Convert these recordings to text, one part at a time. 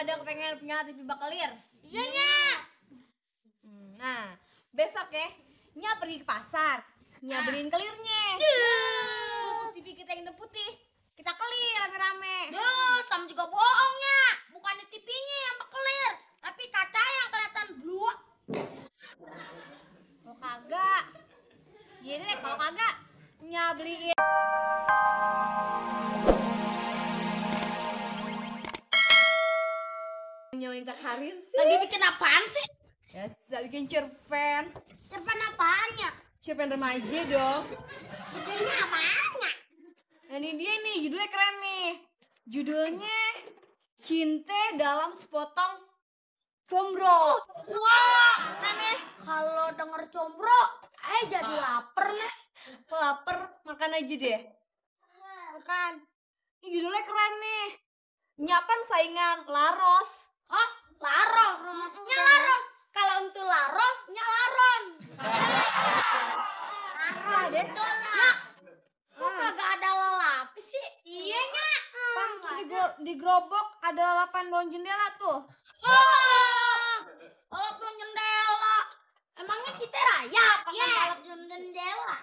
pada kepengen punya TV bakalir? Iya, Nya. Nah, besok ya, Nya pergi ke pasar. Nya beliin kelirnya. TV kita yang hitam putih. Kita kelir rame-rame. Sama juga bohongnya. Bukannya TV-nya yang bekelir, tapi kaca yang kelihatan blue. Kalau kagak, gini deh, kalau kagak, Nya beliin. Nya minta Karin sih. Lagi bikin apaan sih? Biasa bikin cerpen. Cerpen apaannya? Cerpen remaja dong. Judulnya apaan? Nah ini dia nih, judulnya keren nih. Judulnya Cinta dalam Sepotong Combro. Wah, keren nih. Kalau denger combro, jadi lapar nih. Laper, makan aja deh. Makan. Ini judulnya keren nih. Nyapan saingan Laros. Hah? Laros? Nya Laros? Kalau untuk Laros, Nya Laron. Asal deh. Nya, kok kagak ada lelapis sih? Iya, Nya. Pan tuh di gerobak ada lalapan daun jendela tuh. Lalapan jendela. Emangnya kita raya pakai lalapan jendela?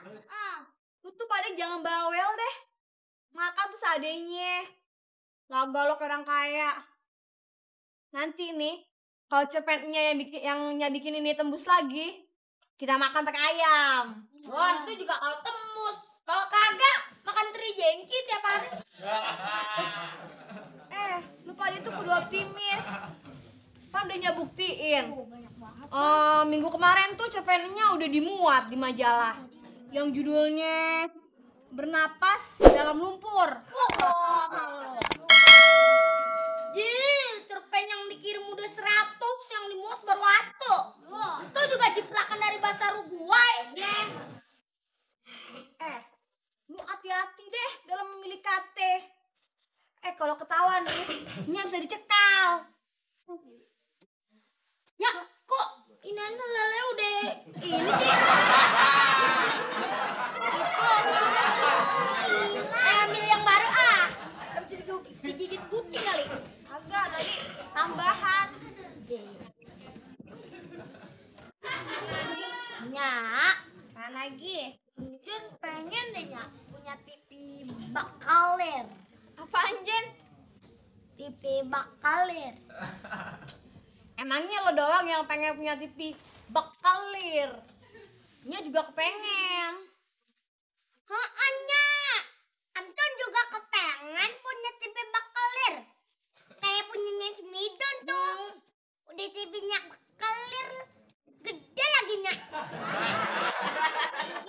Lu tuh pada jangan bawel deh. Makan tuh seadanya. Gak galak orang kaya. Nanti nih, kalau cerpennya yang bikin ini tembus lagi, kita makan pakai ayam. Wah, itu juga kalau tembus. Kalau kagak, makan teri jengki tiap hari. Lu pada itu kudu optimis. Pan udah nyabuktiin. Minggu kemarin tuh cerpennya udah dimuat di majalah. Yang judulnya Bernapas Dalam Lumpur. Cerpen yang dikirim udah 100, yang dimuat baru 1. Itu juga jiplakan dari bahasa Uruguay. Lu hati-hati deh dalam memilih kate. Kalau ketahuan nih, Nya bisa dicekal. Ya, kok ini lele udah ini sih? Ambil yang baru Habis digigit kucing kali. Agak tadi tambahan. Nyak, Apaan lagi? Jun pengen deh Nyak punya TV bakalir. Apaan, Jen? TV bakalir. Emangnya lo doang yang pengen punya TV bakalir? Nya juga kepengen. Nyak, Anton juga kepengen punya TV bakalir. Kayak punyanya si Midon tuh. Udah TV-nya bakalir, gede lagi Nyak.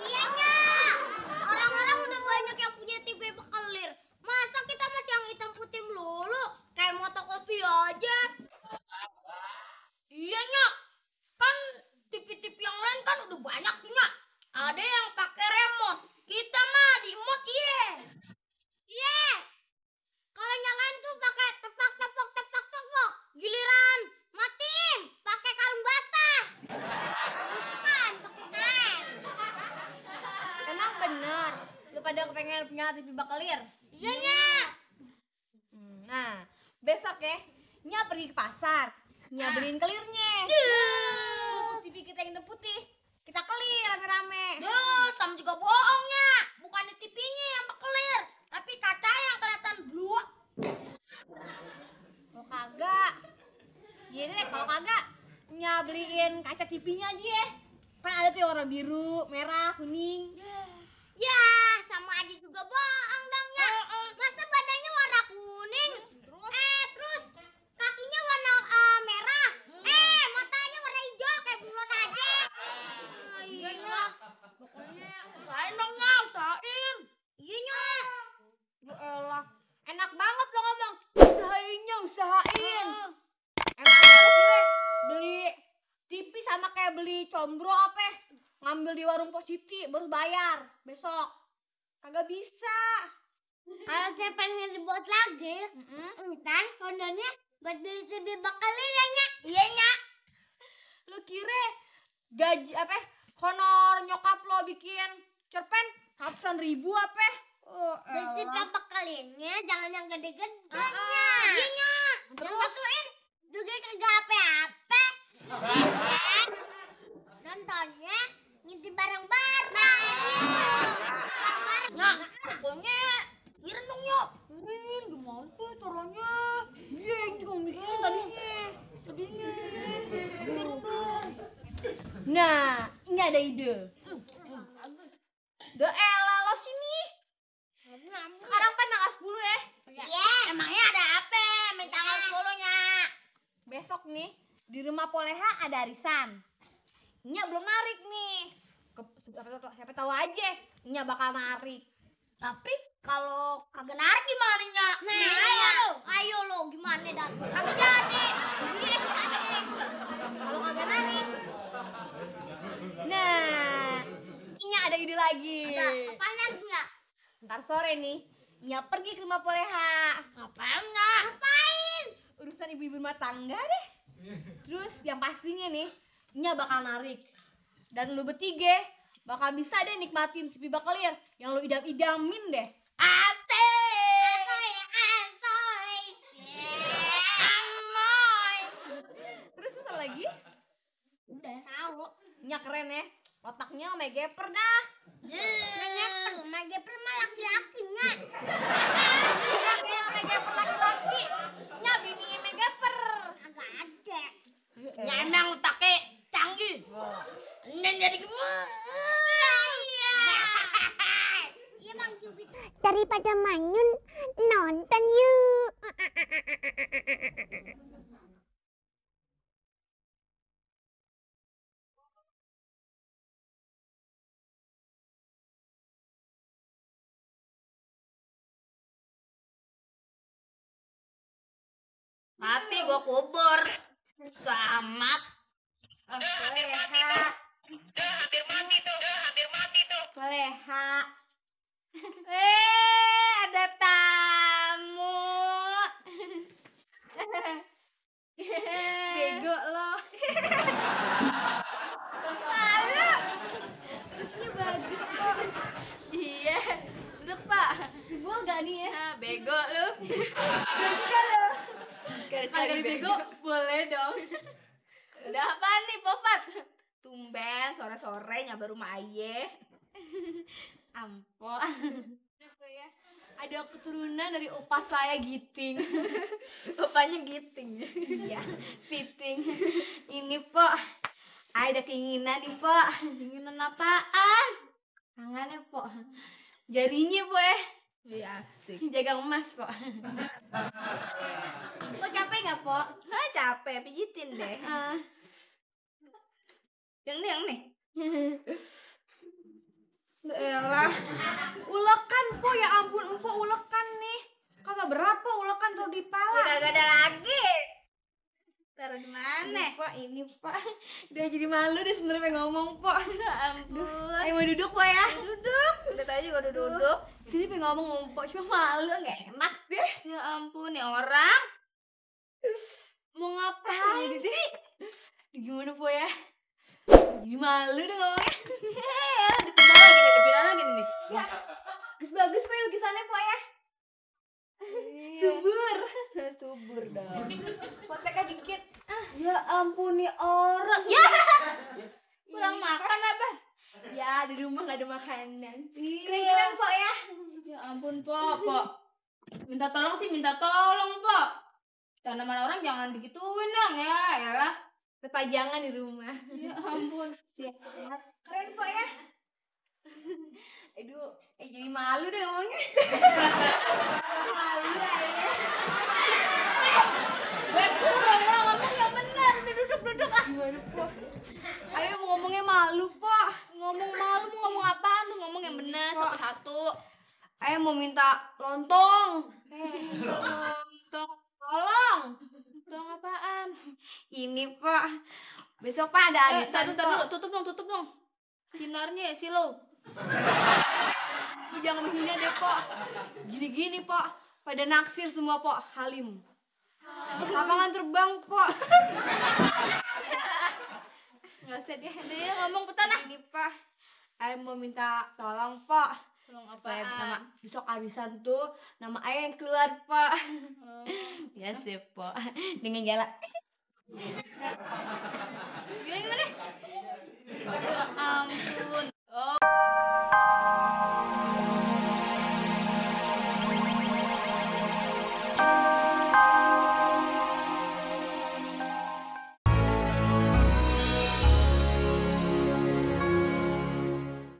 Iya Nyak, orang-orang udah banyak yang punya TV bakalir. Masa kita masih yang hitam putih melulu? Kayak motokopi aja. Iya Nyak, kan TV-TV yang lain kan udah banyak Nyak. Ada yang pakai remote, kita mah di remote Iya. Kalau nyalain tuh pakai tepak. Giliran matiin pakai karung basah. Bukan pakai kain. Emang bener lu pada kepengen punya TV bakalir? Iya Nyak. Nah, besok ya, Nya pergi ke pasar. Nya beliin kelirnya. TV kita yang hitam putih. Kita kelir rame-rame. Sama juga bohongnya. Bukannya TV-nya yang bekelir, tapi kaca yang kelihatan blue. Kalau kagak, gini deh, kalau kagak, Nya beliin kaca TV-nya aja ya. Kan ada tuh yang warna biru, merah, kuning. Ya, sama aja juga bohong dong Nyak. Masa badannya warna kuning? Terus kakinya warna merah. Matanya warna hijau kayak bulan aja. Iya Nyak. Pokoknya usahain dong Nyak, usahain. Iya Nyak. Ya elah, enak banget lo ngomong. Usahain. Emangnya lo kira beli TV sama kayak beli combro apa? Ngambil di warung Positi baru bayar besok. Kagak bisa. Kalau saya pengen dibuat lagi, ntar honornya buat beli TV bakalir ya Nyak. Iya Nyak. Lo kira gaji apa? Honor nyokap lo bikin cerpen ratusan ribu apa? Dan TV bakalirnya jangan yang gede-gede Nyak. Iya Nyak. Yang satuin juga kagak apa-apa. Nontonnya ngintip bareng-bareng. Nah, bareng-bareng. Nah, pokoknya Iren dong yuk. Iren, gimana tuh caranya? Iya, yang juga mikirin tadinya. Iren dong. Nah, ini ada ide. Elah lo sini. Sekarang kan tanggal 10 ya. Iya. Emangnya ada apa? Main tanggal 10-nya. Besok nih di rumah Poleha ada arisan. Nya belum narik nih. Siapa tahu aja Nya bakal narik. Tapi kalau kagak narik gimana, Nya? Ayo lo, gimana dah? Kagak jadi. Jadi kalau kagak narik. Nah, Nya ada ide lagi. Apaan lagi nggak? Ntar sore nih Nya pergi ke rumah Poleha. Ngapain, Nya? Ngapain? Urusan ibu-ibu rumah tangga deh. Terus yang pastinya nih Nya bakal narik. Dan lu bertiga bakal bisa deh nikmatin TV Bakalir yang lu idam-idamin deh. Asik. Asoy. Amoy. Terus apa lagi? Udah. Tahu. Nya keren ya. Otaknya Megaper dah. Megaper mah laki-lakinya. Megaper laki-laki. Nya bininya Megaper. Kagak ada. Nya emang otaknya canggih. Nya jadi gemuk. Iya Bang Cubit. Daripada manyun, nonton yuk. Mati gua kubur. Selamat. Poleha. Poleha. Ada tamu. Bego lo. Malu. Terusnya bagus kok. Iya, duduk Pak. Gue gak nih ya? Ah, bego lu. Gue juga lo. Sekali-sekali bego boleh dong. Udah apaan nih, Pofat? Tumben sore-sore nyampe rumah Aye. Ampo. Apa ya? Ada keturunan dari opa saya Giting. Opanya giting. Iya, fitting. Ini Pok, ada keinginan nih Pok. Keinginan apaan? Tangannya Pok, jarinya Pok ya. Iya asik. Jaga emas Pok. Pok capek nggak Pok? Hah, capek pijitin deh. Ah. Yang nih. Elah, ulekan Pok, ya ampun Empok ulekan nih. Kagak berat Pok ulekan tuh di pala. Kagak ada lagi. Taruh di mana? Pak, ini Pak. Udah jadi malu deh sebenarnya pengen ngomong Pok. Ampun. Ayo mau duduk Pok ya. Duduk. Udah tadi juga udah duduk. Sini pengen ngomong Pok, cuma malu nggak enak deh. Ya ampun nih orang. Mau ngapain Jadi sih? gimana Pok ya? Jadi malu deh ngomongnya. Dipindah lagi nih. Ya, bagus Pok lukisannya Pok ya. Subur. Subur dong. Fotonya dikit. Ya ampun nih orang. Ya. Kurang makan apa? Ya di rumah nggak ada makanan. Iya. Keren-keren Pok ya. Ya ampun, Pok. Minta tolong sih, minta tolong, Pok. Tanaman orang jangan digituin dong ya, ya. Kepajangan di rumah. Ya ampun, siap. Keren Pok ya. Aduh, jadi malu deh ngomongnya. Malu ya. Betul, ngomong yang benar. Duduk. Gimana Pok? Ayo mau ngomongnya malu Pok. Ngomong malu mau ngomong apaan? Lu ngomong yang benar Pok. satu-satu. Ayo mau minta lontong. Tolong. Tolong apaan? Ini Pak. Besok Pak ada arisan Dulu, Pok. tutup dong. Sinarnya silo. Lu jangan menghina deh Pok. Gini-gini Pok. Pada naksir semua Pok. Halim. Lapangan terbang Pok. Nggak usah deh. Dia ngomong petan ah. Ini Pak. Ayo mau minta tolong Pok. Tolong Supaya apaan? besok arisan tuh nama ayah yang keluar Pak. Oh. Ya sih Pok. Dengan jalan Gimana gimana? Ya ampun.